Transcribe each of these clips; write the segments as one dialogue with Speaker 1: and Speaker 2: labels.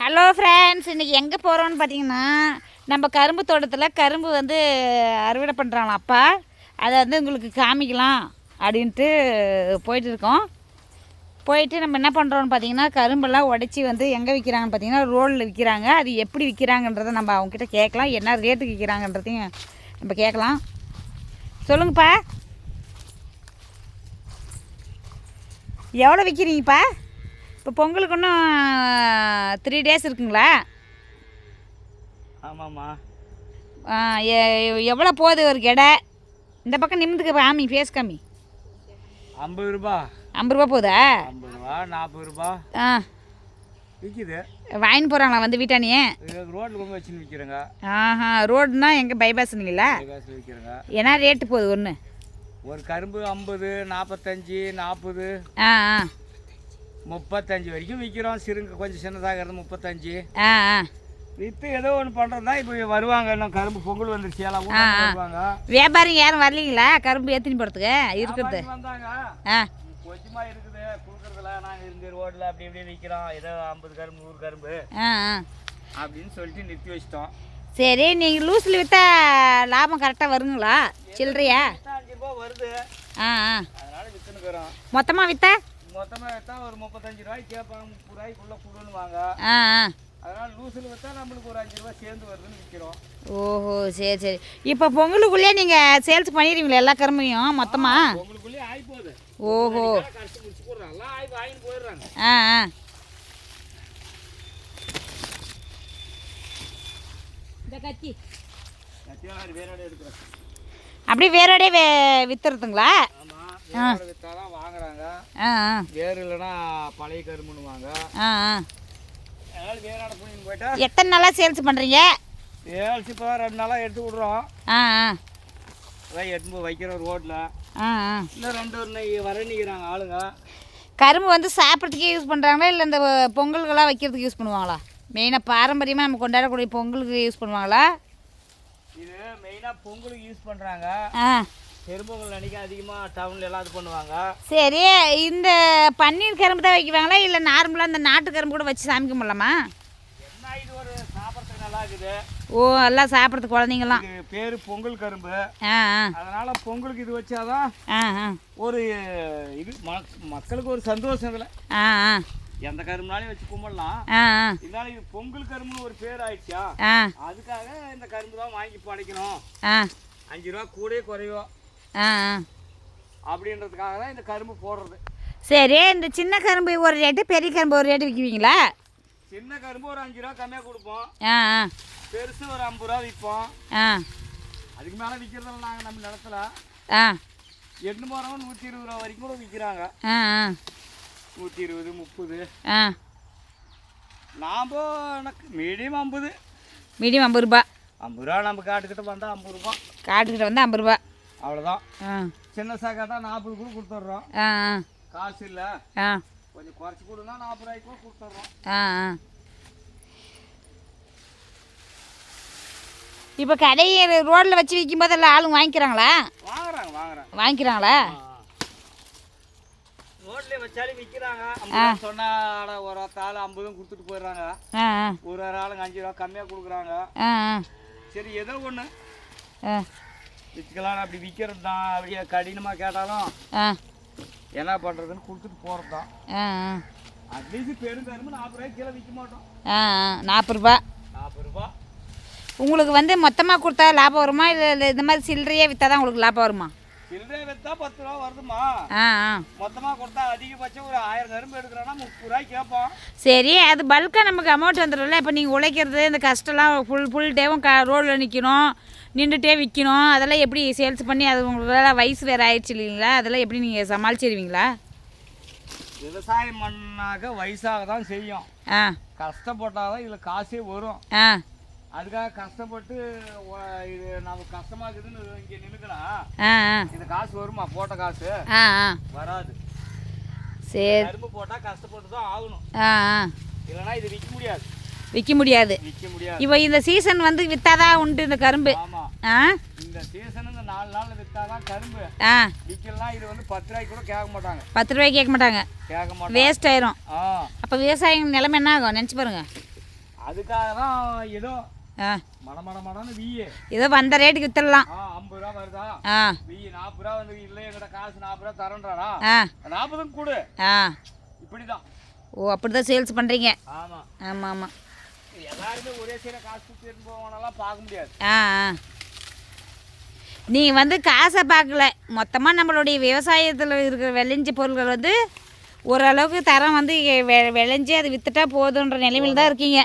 Speaker 1: Hello friends, இன்றைக்கி எங்கே போகிறோன்னு பார்த்தீங்கன்னா, நம்ம கரும்பு தோட்டத்தில் கரும்பு வந்து அறுவடை பண்ணுறாங்களாம் அப்பா. அதை வந்து உங்களுக்கு காமிக்கலாம் அப்படின்ட்டு போயிட்டுருக்கோம். போயிட்டு நம்ம என்ன பண்ணுறோன்னு பார்த்தீங்கன்னா, கரும்பெல்லாம் உடச்சி வந்து எங்கே விற்கிறாங்கன்னு பார்த்தீங்கன்னா ரோடில் விற்கிறாங்க. அது எப்படி விற்கிறாங்கன்றதை நம்ம அவங்ககிட்ட கேட்கலாம். என்ன ரேட்டுக்கு விற்கிறாங்கன்றதையும் நம்ம கேட்கலாம். சொல்லுங்கப்பா, எவ்வளோ விற்கிறீங்கப்பா? இப்போ பொங்கலுக்கு இன்னும் 3 days இருக்குங்களா?
Speaker 2: ஆமாம்மா.
Speaker 1: எவ்வளோ போகுது ஒரு கடை? இந்த பக்கம் நிமிந்துக்கு காமி, ஃபேஸ் காமி.
Speaker 2: 50 ரூபா.
Speaker 1: 50 ரூபா போகுதா?
Speaker 2: 50 ரூபா, 40 ரூபா விற்கிது.
Speaker 1: வாங்கின்னு போகிறாங்களா வந்து வீட்டானியே?
Speaker 2: ரோட்டில் கொண்டு வச்சுன்னு விற்கிறேங்க.
Speaker 1: ரோடுனா எங்கே பைபாஸ்னுங்களா?
Speaker 2: பைபாஸில் விற்கிறேங்க.
Speaker 1: ஏன்னா ரேட்டு போகுது ஒன்று.
Speaker 2: ஒரு கரும்பு 50, 45, 40, 35 வரைக்கும் விற்கிறோம். சிறுங்க கொஞ்சம் சின்னதாகிறது 35. விற்று ஏதோ ஒன்று பண்ணுறது தான். இப்போ வருவாங்க, இன்னும் கரும்பு பொங்கல் வந்துருச்சு, எல்லாம் வருவாங்க.
Speaker 1: வியாபாரிங்க யாரும் வரலீங்களா கரும்பு ஏற்றினு போகிறதுக்கு? இருக்கிறது
Speaker 2: வந்தாங்க. கொஞ்சமாக இருக்குது கொடுக்குறதுல. நாங்கள் இருந்து ரோட்டில் அப்படி இப்படி விற்கிறோம். ஏதோ 50 கரும்பு 100 கரும்பு அப்படின்னு சொல்லிட்டு நிறுத்தி வச்சிட்டோம்.
Speaker 1: சரி, நீங்கள் லூஸில் விற்றா லாபம் கரெக்டாக வருங்களா? சில்லறையா?
Speaker 2: 5 ரூபா வருது. அதனால விற்றுனுக்குறோம்.
Speaker 1: மொத்தமாக விற்றா?
Speaker 2: மொத்தமாக விற்றா ஒரு 35 ரூபாய்க்கு கேட்பாங்க. 30 ரூபாய்க்குள்ளே கொடுன்னுவாங்க. அதனால லூசில் விற்றா நம்மளுக்கு ஒரு 5 ரூபா சேர்ந்து வருதுன்னு விற்கிறோம்.
Speaker 1: ஓஹோ, சரி சரி. இப்போ பொங்கலுக்குள்ளேயே நீங்கள் சேல்ஸ் பண்ணிடுவீங்களா எல்லா கரும்பையும் மொத்தமாக?
Speaker 2: பொங்கலுக்குள்ளேயே ஆகி போகுது.
Speaker 1: ஓஹோ,
Speaker 2: கடைசி முடிச்சு போடுறாங்க. எல்லாம் வாங்கிட்டு போயிடுறாங்க.
Speaker 1: இந்த கத்தி
Speaker 2: வேரோட எடுக்கிறேன்.
Speaker 1: அப்படியே வேரோடய வித்துறதுங்களா?
Speaker 2: ஆமாம், வேரோட விற்றாதான் வாங்குறாங்க. வேறு இல்லைன்னா பழைய கரும்புன்னுவாங்க. அதனால வேரோட புனின்னு போயிட்டா.
Speaker 1: எத்தனை நாளாக சேல்ஸ் பண்ணுறீங்க?
Speaker 2: சேல்ஸ் இப்போ 2 நாளாக எடுத்து விட்றோம். அதான் எடுத்து வைக்கிறோம் ரோட்டில். இன்னும் 2 வர நிற்கிறாங்க ஆளுங்க.
Speaker 1: கரும்பு வந்து சாப்பிட்றதுக்கே யூஸ் பண்ணுறாங்களா, இல்லை இந்த பொங்கல்களாக வைக்கிறதுக்கு யூஸ் பண்ணுவாங்களா? மெயினாக பாரம்பரியமாக நம்ம கொண்டாடக்கூடிய பொங்கலுக்கு யூஸ் பண்ணுவாங்களா?
Speaker 2: இது மெயினாக பொங்கலுக்கு யூஸ் பண்ணுறாங்க. பெரும்பொங்கல் அன்றைக்கி அதிகமாக டவுனில் எல்லாம் இது பண்ணுவாங்க.
Speaker 1: சரி, இந்த பன்னீர் கரும்பு தான் வைக்குவாங்களா, இல்லை நார்மலாக இந்த நாட்டு கரும்பு கூட வச்சு சாமி கும்பிடலாமா?
Speaker 2: என்ன, இது ஒரு சாப்பிட்றதுக்கு நல்லா இருக்குது.
Speaker 1: ஓ, எல்லாம் சாப்பிட்றதுக்கு குழந்தைங்களாம்.
Speaker 2: இது பேர் பொங்கல் கரும்பு. அதனால் பொங்கலுக்கு இது வச்சாதான் ஒரு இது மக்களுக்கு ஒரு சந்தோஷம். இதில் எந்த கரும்புனாலையும் வச்சு கும்பிடலாம். இருந்தாலும் இது பொங்கல் கரும்புன்னு ஒரு பேர் ஆயிடுச்சா, அதுக்காக இந்த கரும்பு தான் வாங்கி படைக்கணும். 5 ரூபா கூட குறைவோ அப்படின்றதுக்காக தான் இந்த கரும்பு போடுறது.
Speaker 1: சரி, இந்த சின்ன கரும்பு ஒரு ரேட்டு, பெரிய கரும்பு ஒரு ரேட்டு விற்குவீங்களா?
Speaker 2: சின்ன கரும்பு ஒரு 5 ரூபா கம்மியாக கொடுப்போம். பெருசு ஒரு 50 ரூபா விற்போம். அதுக்கு மேலே விற்கிறதில்ல. நாங்கள் நம்ம நிலத்துல 8 மரம் 120 ரூபா வரைக்கும் கூட விற்கிறாங்க. 120, 30. நாம் மீடியம் 50.
Speaker 1: மீடியம் 50 ரூபா.
Speaker 2: 50 ரூபா. நம்ம காட்டுக்கிட்ட வந்தால் 50 ரூபா.
Speaker 1: காட்டுக்கிட்ட வந்து 50 ரூபா,
Speaker 2: அவ்வளோதான். சின்ன சாக்காட்டா 40 கூட கொடுத்துட்றோம். காசு இல்லை, கொஞ்சம் குறைச்சி கொடுங்க, 40 ரூபாய்க்கு கூட கொடுத்துட்றோம்.
Speaker 1: இப்போ கடையை ரோட்டில் வச்சு விற்கும் போது எல்லாம் ஆளுங்க வாங்கிக்கிறாங்களா? வாங்கிக்கிறாங்களா?
Speaker 2: ரோட்லேயே வச்சாலும் விற்கிறாங்க. சொன்னால் ஒரு ஆள் 50 கொடுத்துட்டு போயிடுறாங்க. ஒரு ஆளுங்க 5 ரூபா கம்மியாக கொடுக்குறாங்க. சரி, ஏதோ ஒன்று விற்கலாம். அப்படி விற்கிறது தான். அப்படியே கடினமாக கேட்டாலும் என்ன பண்ணுறதுன்னு கொடுத்துட்டு போகிறது தான். அட்லீஸ்ட் பெருங்கரும்பு 40 ரூபாய்க்கு கீழே விற்க மாட்டோம்.
Speaker 1: 40 ரூபா.
Speaker 2: 40 ரூபா.
Speaker 1: உங்களுக்கு வந்து மொத்தமாக கொடுத்தா லாபம் வருமா, இல்லை இந்த மாதிரி சில்லறையே விற்றா தான் உங்களுக்கு லாபம் வருமா?
Speaker 2: சில்லறையே விற்றா 10 ரூபா வருதுமா. மொத்தமாக கொடுத்தா அதிகபட்சம் ஒரு 1000 கரும்பு எடுக்கிறோன்னா 30 ரூபாய்க்கு கேட்போம்.
Speaker 1: சரி, அது பல்காக நமக்கு அமௌண்ட் வந்துடும்ல. இப்போ நீங்கள் உழைக்கிறது, இந்த கஷ்டம்லாம் ஃபுல் டேவும் ரோடில் நிற்கணும், நின்றுட்டே விற்கணும். அதெல்லாம் எப்படி சேல்ஸ் பண்ணி, அது உங்களுக்கு வயசு வேறு ஆயிடுச்சு இல்லைங்களா? அதெல்லாம் எப்படி நீங்கள் சமாளிச்சிடுவீங்களா?
Speaker 2: விவசாயம் பண்ணாக்க வயசாக தான் செய்யும். கஷ்டப்பட்டால் தான் இதில் காசே வரும். அதுக்காக கஷ்டப்பட்டு இது நமக்கு கஷ்டமாக இருக்குதுன்னு இங்கே நின்றுக்கலாம். இந்த காசு வருமா? போட்ட காசு வராது.
Speaker 1: சரி,
Speaker 2: கரும்பு போட்டால் கஷ்டப்பட்டு தான் ஆகணும். இல்லைன்னா இது விற்க முடியாது.
Speaker 1: இப்போ இந்த சீசன் வந்து விற்றாதான் உண்டு இந்த கரும்பு.
Speaker 2: இந்த சீசன் இந்த 4 நாள் விற்றாதான் கரும்பு. விற்கலாம். இது வந்து 10 ரூபாய்க்கு கூட கேட்க மாட்டாங்க.
Speaker 1: 10 ரூபாய்க்கு கேட்க மாட்டாங்க. வேஸ்ட் ஆயிரும். அப்போ விவசாயம் நிலைமை என்ன ஆகும் நினச்சி பாருங்க.
Speaker 2: அதுக்காக தான் ஏதோ
Speaker 1: ஆ
Speaker 2: மடமடன்னு வீயே
Speaker 1: ஏதோ வந்த ரேட்டுக்கு வித்துடலாம்.
Speaker 2: 50 ரூபா வருதா?
Speaker 1: ஆ
Speaker 2: வீ 40 ரூபா வந்து இல்லை எங்கிட்ட காசு 40 ரூபா தரேன்றானா?
Speaker 1: ஆ
Speaker 2: 40க்கு கொடு.
Speaker 1: ஆ
Speaker 2: இப்படிதான்.
Speaker 1: ஓ அப்படி தான் சேல்ஸ் பண்ணுறீங்க.
Speaker 2: ஆமாம்
Speaker 1: ஆமாம் ஆமாம்.
Speaker 2: எல்லாருமே ஒரே சீரை காசு கொடுத்து எடுத்து போவானெல்லாம் பார்க்க முடியாது.
Speaker 1: ஆ ஆ நீங்கள் வந்து காசை பார்க்கல, மொத்தமாக நம்மளுடைய விவசாயத்தில் இருக்கிற விளைஞ்ச பொருட்கள் வந்து ஓரளவுக்கு தரம் வந்து விளைஞ்சி அது விற்றுட்டா போதுன்ற நிலைமையில் தான் இருக்கீங்க.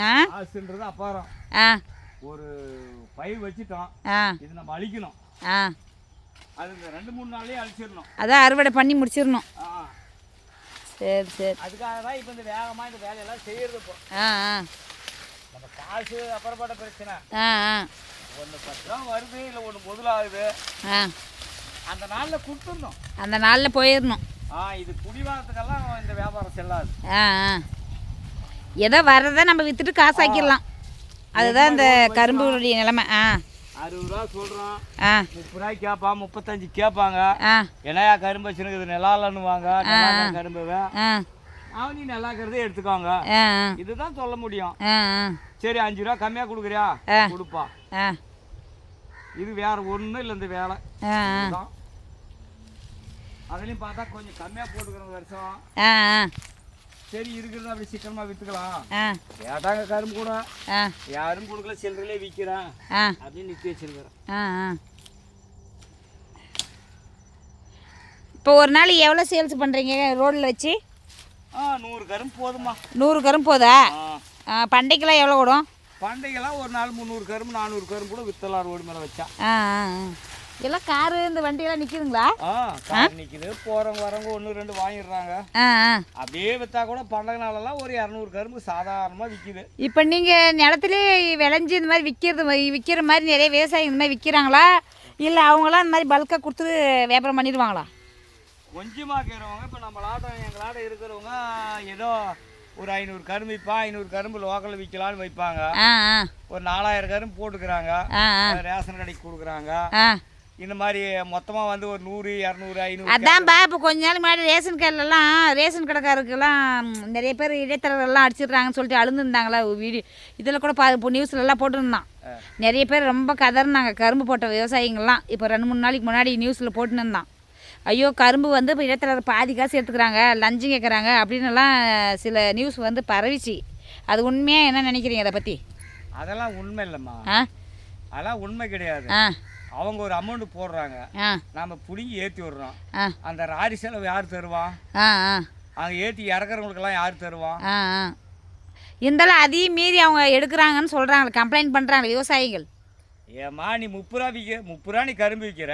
Speaker 1: ஆ
Speaker 2: காசுன்றது அப்பாரம்.
Speaker 1: ஆ
Speaker 2: ஒரு பயிர் வச்சுட்டோம்,
Speaker 1: ஆ
Speaker 2: இது நம்ம அழிக்கணும்.
Speaker 1: ஆ
Speaker 2: அது 2-3 நாள்லயே அழிச்சிடணும்.
Speaker 1: அதான் அறுவடை பண்ணி முடிச்சிடணும். சரி சரி.
Speaker 2: அதுக்காக தான் இப்போ இந்த வேகமாக இந்த வேலையெல்லாம் செய்யறது. இப்போ
Speaker 1: ஆ ஆ
Speaker 2: நம்ம காசு அப்புறப்பட்ட பிரச்சனை.
Speaker 1: ஆ ஆ
Speaker 2: ஒன்று 10 ரூபா வருது, இல்லை ஒன்று முதலாகுது,
Speaker 1: ஆ
Speaker 2: அந்த நாளில் கொடுத்துடணும்.
Speaker 1: அந்த நாளில் போயிடணும்.
Speaker 2: இது குடிவாரத்துக்கெல்லாம் இந்த வியாபாரம் செல்லாது.
Speaker 1: ஆ ஆ ஏதோ வர்றதை நம்ம விற்றுட்டு காசாக்கிடலாம். அதுதான் இந்த கரும்புடைய நிலைமை. ஆ
Speaker 2: 60 ரூபா சொல்கிறோம்,
Speaker 1: ஆ
Speaker 2: 30 ரூபாய்க்கு கேட்பான், 35 கேட்பாங்க.
Speaker 1: ஆ
Speaker 2: என்னையா கரும்பு வச்சுருக்குது நெல்லாலன்னுவாங்க. கரும்புவே
Speaker 1: ஆ
Speaker 2: அவனி நல்லா இருக்கிறதே எடுத்துக்கோங்க.
Speaker 1: ஆ
Speaker 2: இதுதான் சொல்ல முடியும்.
Speaker 1: ஆ
Speaker 2: சரி 5 ரூபா கம்மியாக கொடுக்குறியா, கொடுப்பா.
Speaker 1: ஆ இது
Speaker 2: வேற ஒன்றும் இல்லை இந்த வேலை.
Speaker 1: ஆ
Speaker 2: அதுலேயும் பார்த்தா கொஞ்சம் கம்மியாக போட்டுக்கிற வருஷம்.
Speaker 1: ஆ
Speaker 2: சரி இருக்கிறது அப்படி சீக்கிரமாக விற்றுக்கலாம்.
Speaker 1: ஆ
Speaker 2: கேட்டாங்க கரும்பு கூட,
Speaker 1: ஆ
Speaker 2: யாரும் கொடுக்கல, சில்லறையிலே விற்கிறேன்
Speaker 1: ஆ
Speaker 2: அப்படின்னு நிறுத்தி வச்சிருக்கிறேன்.
Speaker 1: ஆ ஆ இப்போ ஒரு நாள் எவ்வளோ சேல்ஸ் பண்ணுறீங்க ரோடில் வச்சு?
Speaker 2: 100 கரும்பு போதுமா.
Speaker 1: 100 கரும்பு போதா? பண்டைக்கெல்லாம் எவ்வளோ ஓடும்?
Speaker 2: பண்டைக்கெல்லாம் ஒரு நாள் 300 கரும்பு 400 கரும்பு கூட வித்தலாம் ரோடு மேலே வச்சா.
Speaker 1: ஆ ஆ எல்லாம் காரு இந்த வண்டியெல்லாம் நிற்கிதுங்களா?
Speaker 2: கார் நிற்கிது, போகிறவங்க வரவங்க 1-2 வாங்கிடுறாங்க.
Speaker 1: ஆ ஆ
Speaker 2: அப்படியே விற்றா கூட பண்டை நாளெல்லாம் ஒரு 200 கரும்பு சாதாரணமாக விற்கிது.
Speaker 1: இப்போ நீங்கள் நிலத்துலேயே விளைஞ்சி இந்த மாதிரி விற்கிற மாதிரி நிறைய விவசாயி இந்த மாதிரி விற்கிறாங்களா, இல்லை அவங்களாம் இந்த மாதிரி பல்காக கொடுத்து வியாபாரம் பண்ணிடுவாங்களா?
Speaker 2: கொஞ்சமாக இருக்கிறவங்க இப்போ எங்களாட்டம் இருக்கிறவங்க ஏதோ ஒரு 500 கரும்பு விற்பா, 500 கரும்பு லோக்கலில் விற்கலான்னு வைப்பாங்க. ஒரு 4000 கரும்பு போட்டுக்கிறாங்க, ரேஷன் கடைக்கு கொடுக்குறாங்க. இந்த மாதிரி மொத்தமாக வந்து ஒரு 100, 200, 500.
Speaker 1: அதான்ப்பா இப்போ கொஞ்ச நாள் முன்னாடி ரேஷன் கடையிலலாம் ரேஷன் கடைக்காரருக்கெல்லாம் நிறைய பேர் இடைத்தரகர்கள்லாம் அடிச்சிடுறாங்கன்னு சொல்லிட்டு அழுந்துருந்தாங்களா வீடியோ இதில் கூட இப்போ நியூஸ்லலாம் போட்டுருந்தான். நிறைய பேர் ரொம்ப கதறினாங்க கரும்பு போட்ட விவசாயிங்கள்லாம். இப்போ 2-3 நாளைக்கு முன்னாடி நியூஸில் போட்டுன்னு இருந்தான். ஐயோ கரும்பு வந்து இப்போ இடைத்தரகர் பாதி காசு எடுத்துக்கிறாங்க, லஞ்சம் கேட்குறாங்க அப்படின்னுலாம் சில நியூஸ் வந்து பரவிச்சு. அது உண்மையாக என்ன நினைக்கிறீங்க அதை பற்றி?
Speaker 2: அதெல்லாம் உண்மை இல்லைம்மா. அதெல்லாம் உண்மை கிடையாது. அவங்க ஒரு அமௌண்ட் போடுறாங்க, நம்ம பிடிங்கி ஏற்றி விடுறோம். அந்த ராரி செலவு யார் தருவான்? அங்கே ஏற்றி இறக்குறவங்களுக்கெல்லாம் யார் தருவான்?
Speaker 1: இருந்தாலும் அதையும் மீறி அவங்க எடுக்கிறாங்கன்னு சொல்கிறாங்க, கம்ப்ளைண்ட் பண்ணுறாங்க விவசாயிகள்.
Speaker 2: ஏம்மா நீ 30 ரூபா 30 ரூபா நீ கரும்பு விற்கிற,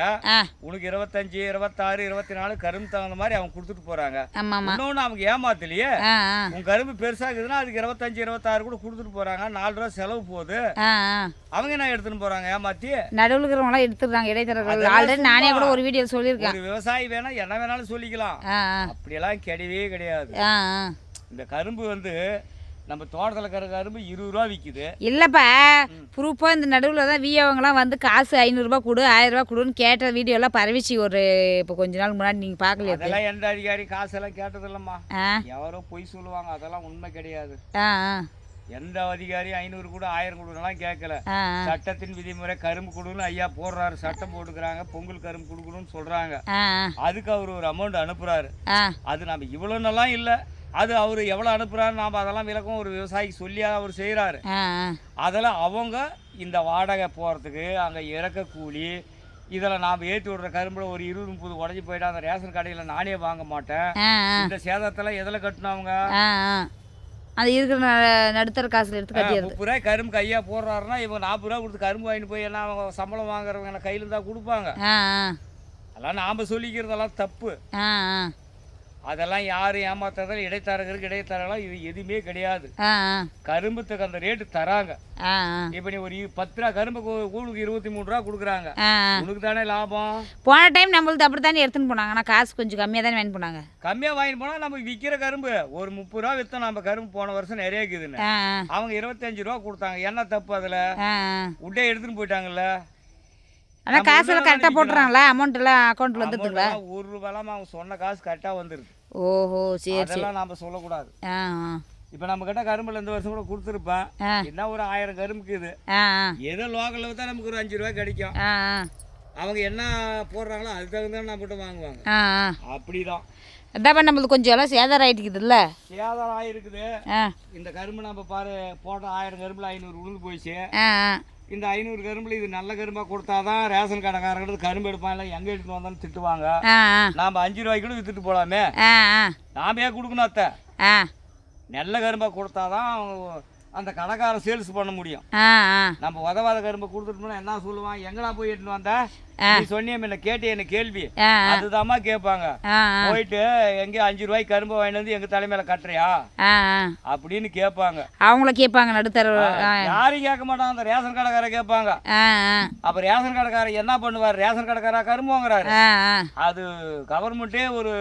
Speaker 2: உனக்கு 25, 26, 24 கரும்பு தகுந்த மாதிரி அவங்க கொடுத்துட்டு போறாங்க. இன்னொன்று அவங்க ஏமாத்தலையே, உன் கரும்பு பெருசாகுதுன்னா அதுக்கு 25, 26 கூட கொடுத்துட்டு போறாங்க. 4 ரூபா செலவு போகுது, அவங்க என்ன எடுத்துன்னு போறாங்க ஏமாத்தி? நடுவில் இருக்கிறவங்களாம் எடுத்துடுறாங்க இடைத்தரகர்கள். ஆல்ரெடி நானே கூட ஒரு வீடியோ சொல்லியிருக்கேன். ஒரு விவசாயி வேணா என்ன வேணாலும் சொல்லிக்கலாம், அப்படியெல்லாம் கிடையவே கிடையாது. இந்த கரும்பு வந்து நம்ம தோட்டத்தில் இருக்கிற கரும்பு 20 ரூபா விற்கிது. இல்லைப்பா ப்ரூஃபாக இந்த நடுவில் தான் விஏவங்களாம் வந்து காசு 500 ரூபா கொடு 1000 ரூபா கொடுன்னு கேட்ட வீடியோலாம் பரவிச்சு ஒரு இப்போ கொஞ்ச நாள் முன்னாடி. நீங்கள் பார்க்கல? அதெல்லாம் எந்த அதிகாரி காசெல்லாம் கேட்டது இல்லைம்மா, எவரோ பொய் சொல்லுவாங்க, அதெல்லாம் உண்மை கிடையாது. எந்த அதிகாரி 500 கூட 1000 கொடுக்கலாம் கேட்கல. சட்டத்தின் விதிமுறை கரும்பு கொடுன்னு ஐயா போடுறாரு, சட்டம் போட்டுக்கிறாங்க, பொங்கல் கரும்பு கொடுக்கணும்னு சொல்றாங்க. அதுக்கு அவர் ஒரு அமௌண்ட் அனுப்புறாரு. அது நம்ம இவ்வளோன்னெல்லாம் இல்லை, அது அவர் எவ்வளோ அனுப்புகிறாரு நாம் அதெல்லாம் விளக்கம் ஒரு விவசாயிக்கு சொல்லி அவர் செய்கிறாரு. அதெல்லாம் அவங்க இந்த வாடகை போகிறதுக்கு அங்கே இறக்க கூலி இதில் நாம் ஏற்றி விடுற கரும்புல ஒரு 20-30 உடஞ்சி போயிட்டா அந்த ரேஷன் கடையில் நானே வாங்க மாட்டேன். இந்த சேதத்தில் எதில் கட்டினவங்க? அது இருக்கிற நடுத்தர காசில் எடுத்து கட்டி 30 ரூபாய் கரும்பு கையாக போடுறாருன்னா இவங்க 40 ரூபா கொடுத்து கரும்பு வாங்கிட்டு போய் என்ன அவங்க சம்பளம் வாங்குறவங்க என்ன கையில் தான் கொடுப்பாங்க. அதெல்லாம் நாம் சொல்லிக்கிறதெல்லாம் தப்பு. அதெல்லாம் யாரும் ஏமாத்துறதால இடைத்தரகர்கள் இது எதுவுமே கிடையாது. கரும்புத்துக்கு அந்த ரேட்டு தராங்க. இப்ப நீ ஒரு 10 ரூபா கரும்பு கூழுக்கு 23 ரூபா கொடுக்குறாங்க, உனக்கு தானே லாபம். போன டைம் நம்மளுக்கு அப்படி தானே எடுத்துன்னு போனாங்க, ஆனால் காசு கொஞ்சம் கம்மியாக தானே வாங்கி போனாங்க. கம்மியாக வாங்கிட்டு போனால் நம்ம விற்கிற கரும்பு ஒரு 30 ரூபா விற்றோம். நம்ம கரும்பு போன வருஷம் நிறைய இருக்குதுன்னு அவங்க 25 ரூபா கொடுத்தாங்க. என்ன தப்பு அதில்? உடனே எடுத்துன்னு போயிட்டாங்கல்ல. ஆனால் காசெல்லாம் கரெக்டாக போட்டுறாங்களா? அமௌண்ட் எல்லாம் அக்கௌண்ட்டில் வந்துடுதுங்களா? 1 ரூபாய்லாம் அவங்க சொன்ன காசு கரெக்டாக வந்துடுது. ஓஹோ சரி, அதெல்லாம் நாம் சொல்லக்கூடாது. இப்போ நம்ம கிட்ட கரும்புல இந்த வருஷம் கூட கொடுத்துருப்பேன். என்ன ஒரு 1000 கரும்புக்கு இது. ஏதோ லோக்கலில் விற்றா நமக்கு ஒரு 5 ரூபா கிடைக்கும். அவங்க என்ன போடுறாங்களோ அதுக்கு தகுந்த நம்மகிட்ட வாங்குவாங்க. அப்படிதான்.
Speaker 1: அதான் நம்மளுக்கு கொஞ்சம் எல்லாம் சேதாரம் ஆகிட்டுக்குதுல்ல.
Speaker 2: சேதாரம் ஆகிருக்குது. இந்த கரும்பு நம்ம பாரு போட்ட 1000 கரும்புல 500 உளுந்து போயிடுச்சு. இந்த 500 கரும்புல இது நல்ல கரும்பாக கொடுத்தாதான் ரேஷன் கடைக்காரங்க கரும்பு எடுப்பான். இல்லை எங்கே எடுத்துட்டு வந்தாலும் திட்டுவாங்க. நாம் 5 ரூபாய்க்கு கூட விற்றுட்டு போகலாமே. நாம ஏன் கொடுக்கணும் அத்தை? நல்ல கரும்பாக கொடுத்தாதான் அந்த கடைக்காரன் சேல்ஸ் பண்ண முடியும். நம்ம உதவாத கரும்பை கொடுத்துட்டோம்னா என்ன சொல்லுவான்? எங்கடா போய் எடுத்துட்டு வந்த? நீ சொன்னியே என்ன கேட்டு என்ன கேள்வி அதுதாம்மா கேட்பாங்க. போயிட்டு எங்க 5 ரூபாய்க்கு கரும்பு வாங்கிட்டு வந்து எங்க தலைமையில கட்டுறியா அப்படின்னு கேட்பாங்க.
Speaker 1: அவங்கள கேட்பாங்க நடுத்தர.
Speaker 2: யாரையும் கேட்க மாட்டாங்க, அந்த ரேஷன் கடைக்கார கேட்பாங்க. அப்ப ரேஷன் கடைக்காரர் என்ன பண்ணுவார்? ரேஷன் கடைக்காரா கரும்பு வாங்குறாரு. அது கவர்மெண்ட்டே ஒரு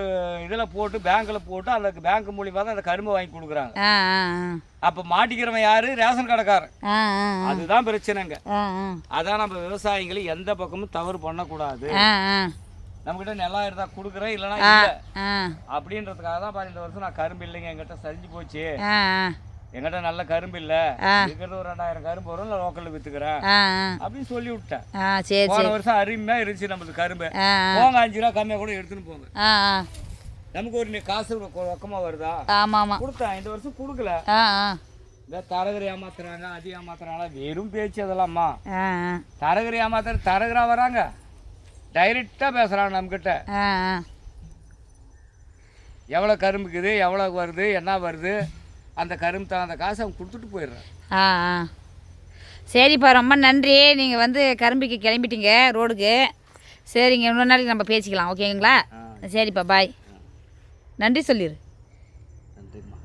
Speaker 2: இதுல போட்டு பேங்க்ல போட்டு அந்த பேங்க் மூலியமா தான் அந்த கரும்பு வாங்கி கொடுக்குறாங்க. அப்ப மாட்டிக்கிறவன் யாரு? ரேஷன் கடைக்காரன். அதுதான் பிரச்சனைங்க. அதான் நம்ம விவசாயிகளை எந்த பக்கமும் தவறு பண்ணக்கூடாது. நம்ம கிட்ட நிலம் இருந்தா கொடுக்குறேன், இல்லைன்னா இல்லை அப்படின்றதுக்காக தான் பாரு இந்த வருஷம் நான் கரும்பு இல்லைங்க, எங்கிட்ட சரிஞ்சு போச்சு, எங்கிட்ட நல்ல கரும்பு இல்லை, இருக்கிறது ஒரு 2000 கரும்பு வரும், நான் லோக்கல்ல வித்துக்கிறேன் அப்படின்னு சொல்லி விட்டேன். போன வருஷம் அருமையா இருந்துச்சு நம்மளுக்கு கரும்பு. போங்க 5 ரூபா கம்மியா கூட எடுத்துன்னு போங்க, நமக்கு ஒரு காசு ரொக்கமா வருதா? கொடுத்தேன். இந்த வருஷம் கொடுக்கல. இந்த தரகர் ஏமாத்துறாங்க, அது ஏமாத்துறாங்களா, வெறும் பேச்சு அதெல்லாம்மா. தரகர் தரகரா வராங்க, டைரக்டா பேசுறாங்க நம்மகிட்ட. எவ்வளோ கரும்புக்குது, எவ்வளோ வருது, என்ன வருது, அந்த கரும்பு தகுந்த காசு அவங்க கொடுத்துட்டு போயிடுறேன்.
Speaker 1: சரிப்பா, ரொம்ப நன்றி. நீங்கள் வந்து கரும்புக்கு கிளம்பிட்டீங்க ரோடுக்கு. சரிங்க, இன்னொரு நாளைக்கு நம்ம பேசிக்கலாம், ஓகேங்களா? சரிப்பா, பாய். நன்றி சொல்லிடு.
Speaker 2: நன்றிம்மா.